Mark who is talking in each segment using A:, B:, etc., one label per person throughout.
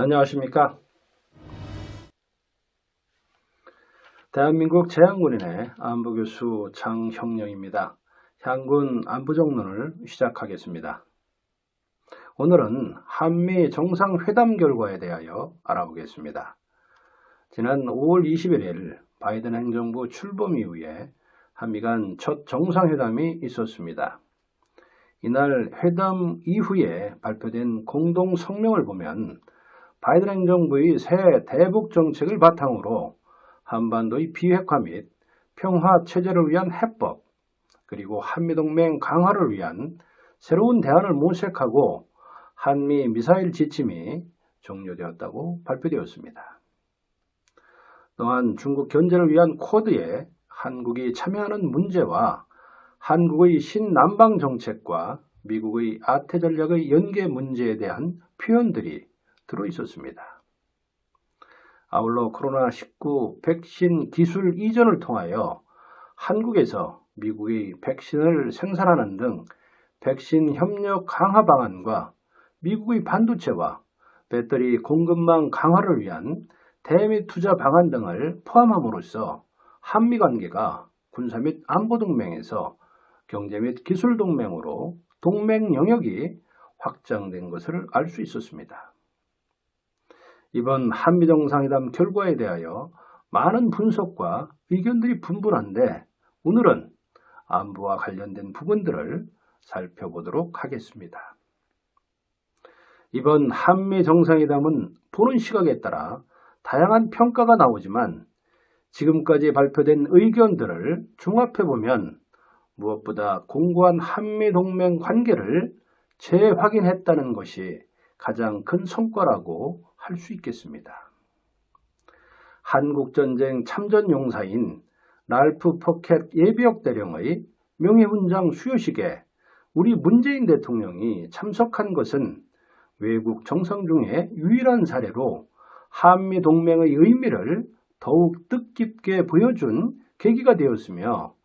A: 안녕하십니까? 대한민국 제향군인의 안보교수 장형령입니다. 향군 안보정론을 시작하겠습니다. 오늘은 한미 정상회담 결과에 대하여 알아보겠습니다. 지난 5월 21일 바이든 행정부 출범 이후에 한미 간 첫 정상회담이 있었습니다. 이날 회담 이후에 발표된 공동 성명을 보면 바이든 행정부의 새 대북 정책을 바탕으로 한반도의 비핵화 및 평화 체제를 위한 해법, 그리고 한미동맹 강화를 위한 새로운 대안을 모색하고 한미 미사일 지침이 종료되었다고 발표되었습니다. 또한 중국 견제를 위한 쿼드에 한국이 참여하는 문제와 한국의 신남방 정책과 미국의 아태 전략의 연계 문제에 대한 표현들이 들어있었습니다. 아울러 코로나19 백신 기술 이전을 통하여 한국에서 미국의 백신을 생산하는 등 백신 협력 강화 방안과 미국의 반도체와 배터리 공급망 강화를 위한 대미 투자 방안 등을 포함함으로써 한미 관계가 군사 및 안보 동맹에서 경제 및 기술 동맹으로 동맹 영역이 확장된 것을 알 수 있었습니다. 이번 한미정상회담 결과에 대하여 많은 분석과 의견들이 분분한데 오늘은 안보와 관련된 부분들을 살펴보도록 하겠습니다. 이번 한미정상회담은 보는 시각에 따라 다양한 평가가 나오지만 지금까지 발표된 의견들을 종합해보면 무엇보다 공고한 한미동맹 관계를 재확인했다는 것이 가장 큰 성과라고 할 수 있겠습니다. 한국전쟁 참전용사인 랄프 퍼켓 예비역 대령의 명예훈장 수여식에 우리 문재인 대통령이 참석한 것은 외국 정상 중에 유일한 사례로 한미동맹의 의미를 더욱 뜻깊게 보여준 계기가 되었으며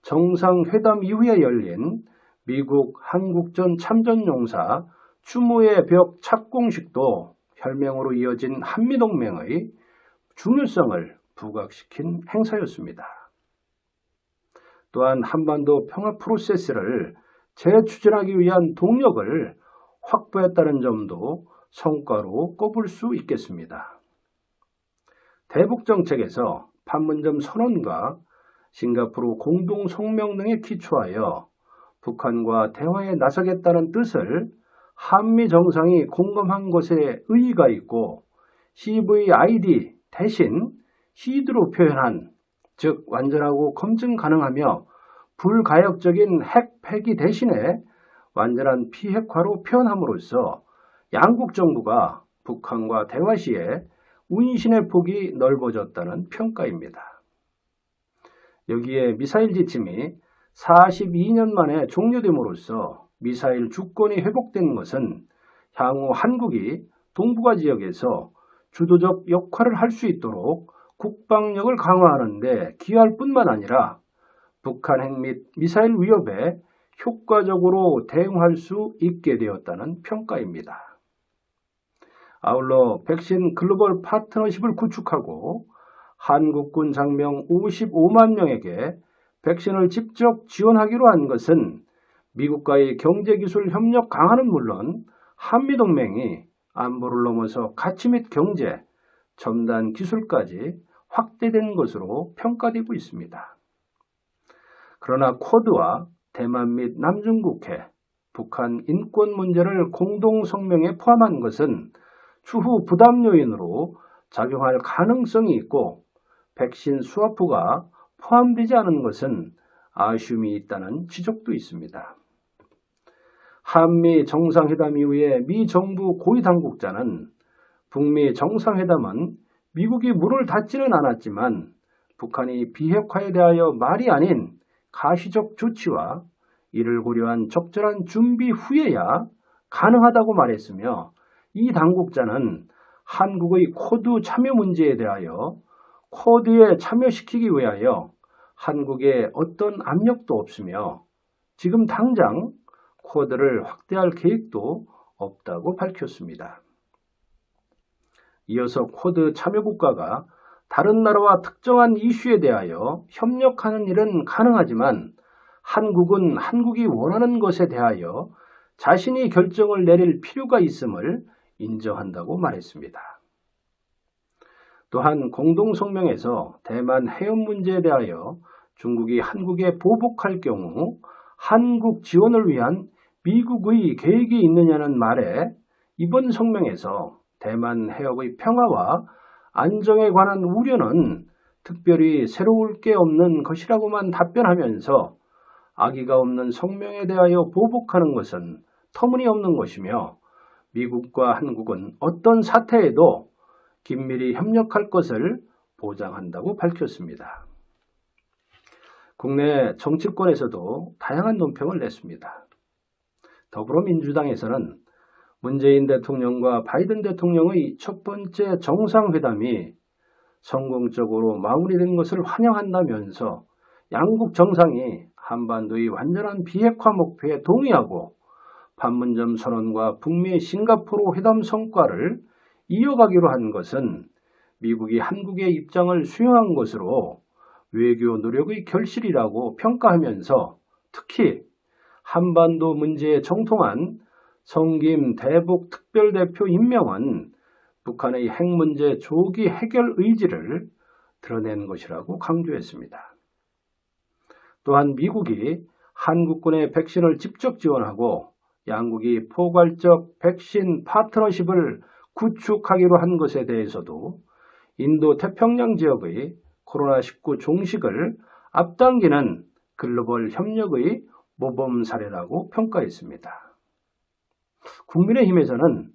A: 정상회담 이후에 열린 미국 한국전 참전용사 추모의 벽 착공식도 혈맹으로 이어진 한미동맹의 중요성을 부각시킨 행사였습니다. 또한 한반도 평화 프로세스를 재추진하기 위한 동력을 확보했다는 점도 성과로 꼽을 수 있겠습니다. 대북정책에서 판문점 선언과 싱가포르 공동성명 등에 기초하여 북한과 대화에 나서겠다는 뜻을 한미 정상이 공감한 것에 의의가 있고 CVID 대신 시드로 표현한, 즉 완전하고 검증 가능하며 불가역적인 핵 폐기 대신에 완전한 비핵화로 표현함으로써 양국 정부가 북한과 대화 시에 운신의 폭이 넓어졌다는 평가입니다. 여기에 미사일 지침이 42년 만에 종료됨으로써 미사일 주권이 회복된 것은 향후 한국이 동북아 지역에서 주도적 역할을 할 수 있도록 국방력을 강화하는 데 기여할 뿐만 아니라 북한 핵 및 미사일 위협에 효과적으로 대응할 수 있게 되었다는 평가입니다. 아울러 백신 글로벌 파트너십을 구축하고 한국군 장병 55만 명에게 백신을 직접 지원하기로 한 것은 미국과의 경제기술 협력 강화는 물론 한미동맹이 안보를 넘어서 가치 및 경제, 첨단 기술까지 확대된 것으로 평가되고 있습니다. 그러나 쿼드와 대만 및 남중국해, 북한 인권 문제를 공동성명에 포함한 것은 추후 부담 요인으로 작용할 가능성이 있고 백신 스와프가 포함되지 않은 것은 아쉬움이 있다는 지적도 있습니다. 한미 정상회담 이후에 미 정부 고위 당국자는 북미 정상회담은 미국이 문을 닫지는 않았지만 북한이 비핵화에 대하여 말이 아닌 가시적 조치와 이를 고려한 적절한 준비 후에야 가능하다고 말했으며 이 당국자는 한국의 쿼드 참여 문제에 대하여 쿼드에 참여시키기 위하여 한국에 어떤 압력도 없으며 지금 당장 쿼드를 확대할 계획도 없다고 밝혔습니다. 이어서 쿼드 참여국가가 다른 나라와 특정한 이슈에 대하여 협력하는 일은 가능하지만 한국은 한국이 원하는 것에 대하여 자신이 결정을 내릴 필요가 있음을 인정한다고 말했습니다. 또한 공동성명에서 대만 해협 문제에 대하여 중국이 한국에 보복할 경우 한국 지원을 위한 미국의 계획이 있느냐는 말에 이번 성명에서 대만 해협의 평화와 안정에 관한 우려는 특별히 새로울 게 없는 것이라고만 답변하면서 악의가 없는 성명에 대하여 보복하는 것은 터무니없는 것이며 미국과 한국은 어떤 사태에도 긴밀히 협력할 것을 보장한다고 밝혔습니다. 국내 정치권에서도 다양한 논평을 냈습니다. 더불어민주당에서는 문재인 대통령과 바이든 대통령의 첫 번째 정상회담이 성공적으로 마무리된 것을 환영한다면서 양국 정상이 한반도의 완전한 비핵화 목표에 동의하고 판문점 선언과 북미 싱가포르 회담 성과를 이어가기로 한 것은 미국이 한국의 입장을 수용한 것으로 외교 노력의 결실이라고 평가하면서 특히 한반도 문제에 정통한 성김 대북 특별대표 임명은 북한의 핵 문제 조기 해결 의지를 드러낸 것이라고 강조했습니다. 또한 미국이 한국군의 백신을 직접 지원하고 양국이 포괄적 백신 파트너십을 구축하기로 한 것에 대해서도 인도 태평양 지역의 코로나19 종식을 앞당기는 글로벌 협력의 모범 사례라고 평가했습니다. 국민의힘에서는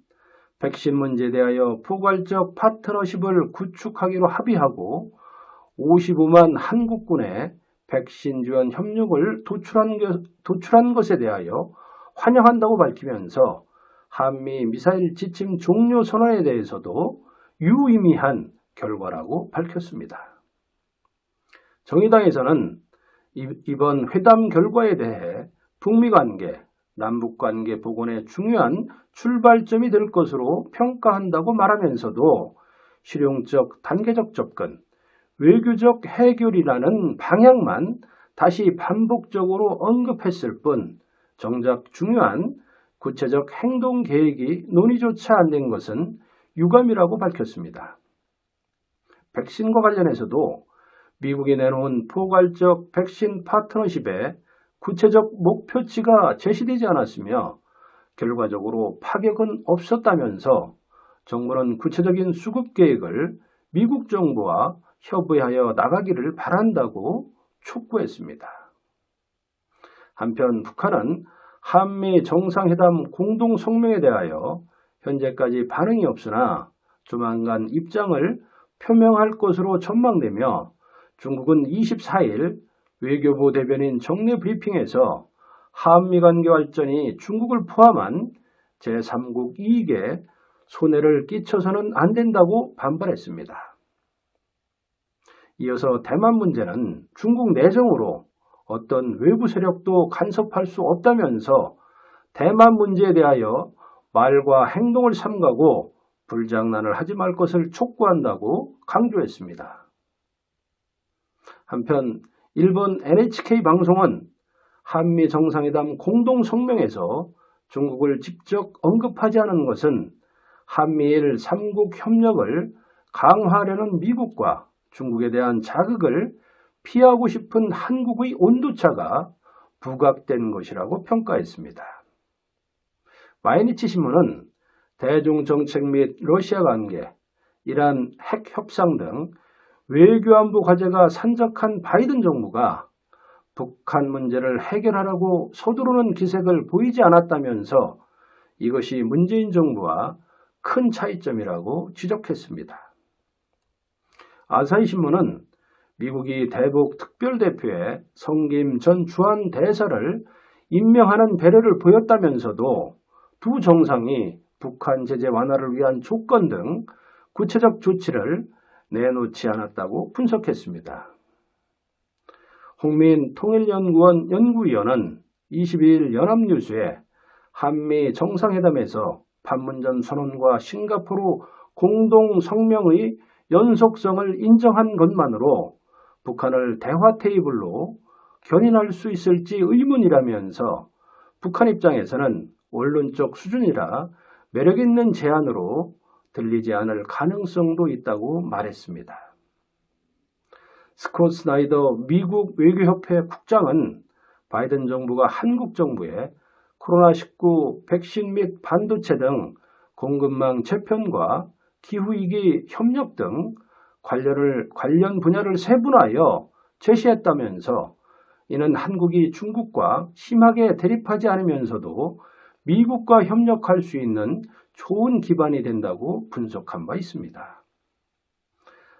A: 백신 문제에 대하여 포괄적 파트너십을 구축하기로 합의하고 55만 한국군의 백신 지원 협력을 도출한 것에 대하여 환영한다고 밝히면서 한미 미사일 지침 종료 선언에 대해서도 유의미한 결과라고 밝혔습니다. 정의당에서는 이번 회담 결과에 대해 북미 관계, 남북 관계 복원의 중요한 출발점이 될 것으로 평가한다고 말하면서도 실용적 단계적 접근, 외교적 해결이라는 방향만 다시 반복적으로 언급했을 뿐 정작 중요한 구체적 행동 계획이 논의조차 안 된 것은 유감이라고 밝혔습니다. 백신과 관련해서도 미국이 내놓은 포괄적 백신 파트너십에 구체적 목표치가 제시되지 않았으며 결과적으로 파격은 없었다면서 정부는 구체적인 수급 계획을 미국 정부와 협의하여 나가기를 바란다고 촉구했습니다. 한편 북한은 한미 정상회담 공동성명에 대하여 현재까지 반응이 없으나 조만간 입장을 표명할 것으로 전망되며 중국은 24일 외교부 대변인 정례 브리핑에서 한미 관계 발전이 중국을 포함한 제3국 이익에 손해를 끼쳐서는 안 된다고 반발했습니다. 이어서 대만 문제는 중국 내정으로 어떤 외부 세력도 간섭할 수 없다면서 대만 문제에 대하여 말과 행동을 삼가고 불장난을 하지 말 것을 촉구한다고 강조했습니다. 한편 일본 NHK 방송은 한미 정상회담 공동성명에서 중국을 직접 언급하지 않은 것은 한미일 3국 협력을 강화하려는 미국과 중국에 대한 자극을 피하고 싶은 한국의 온도차가 부각된 것이라고 평가했습니다. 마이니치 신문은 대중정책 및 러시아 관계, 이란 핵 협상 등 외교안보 과제가 산적한 바이든 정부가 북한 문제를 해결하라고 서두르는 기색을 보이지 않았다면서 이것이 문재인 정부와 큰 차이점이라고 지적했습니다. 아사히 신문은 미국이 대북 특별대표에 성김 전 주한 대사를 임명하는 배려를 보였다면서도 두 정상이 북한 제재 완화를 위한 조건 등 구체적 조치를 내놓지 않았다고 분석했습니다. 홍민 통일연구원 연구위원은 22일 연합뉴스에 한미 정상회담에서 판문점 선언과 싱가포르 공동 성명의 연속성을 인정한 것만으로 북한을 대화 테이블로 견인할 수 있을지 의문이라면서 북한 입장에서는 원론적 수준이라 매력 있는 제안으로 들리지 않을 가능성도 있다고 말했습니다. 스콧 스나이더 미국 외교협회 국장은 바이든 정부가 한국 정부에 코로나19 백신 및 반도체 등 공급망 재편과 기후위기 협력 등 관련 분야를 세분화하여 제시했다면서 이는 한국이 중국과 심하게 대립하지 않으면서도 미국과 협력할 수 있는 좋은 기반이 된다고 분석한 바 있습니다.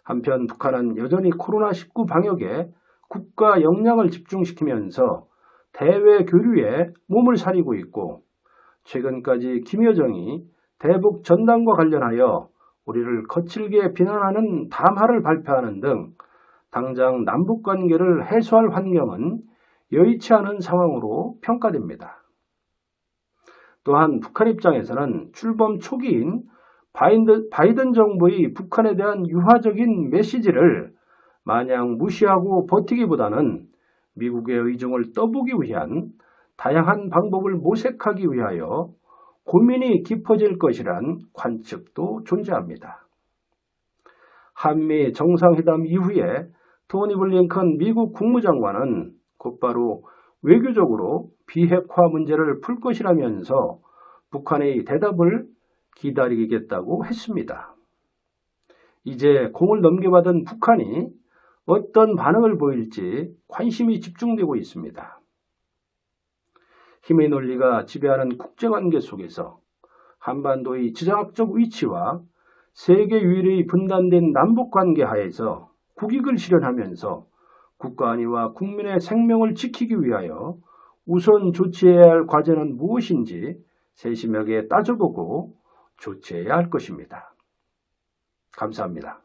A: 한편 북한은 여전히 코로나19 방역에 국가 역량을 집중시키면서 대외 교류에 몸을 사리고 있고 최근까지 김여정이 대북 전단과 관련하여 우리를 거칠게 비난하는 담화를 발표하는 등 당장 남북관계를 해소할 환경은 여의치 않은 상황으로 평가됩니다. 또한 북한 입장에서는 출범 초기인 바이든 정부의 북한에 대한 유화적인 메시지를 마냥 무시하고 버티기보다는 미국의 의중을 떠보기 위한 다양한 방법을 모색하기 위하여 고민이 깊어질 것이란 관측도 존재합니다. 한미 정상회담 이후에 토니 블링컨 미국 국무장관은 곧바로 외교적으로 비핵화 문제를 풀 것이라면서 북한의 대답을 기다리겠다고 했습니다. 이제 공을 넘겨받은 북한이 어떤 반응을 보일지 관심이 집중되고 있습니다. 힘의 논리가 지배하는 국제관계 속에서 한반도의 지정학적 위치와 세계 유일의 분단된 남북관계 하에서 국익을 실현하면서 국가 안위와 국민의 생명을 지키기 위하여 우선 조치해야 할 과제는 무엇인지 세심하게 따져보고 조치해야 할 것입니다. 감사합니다.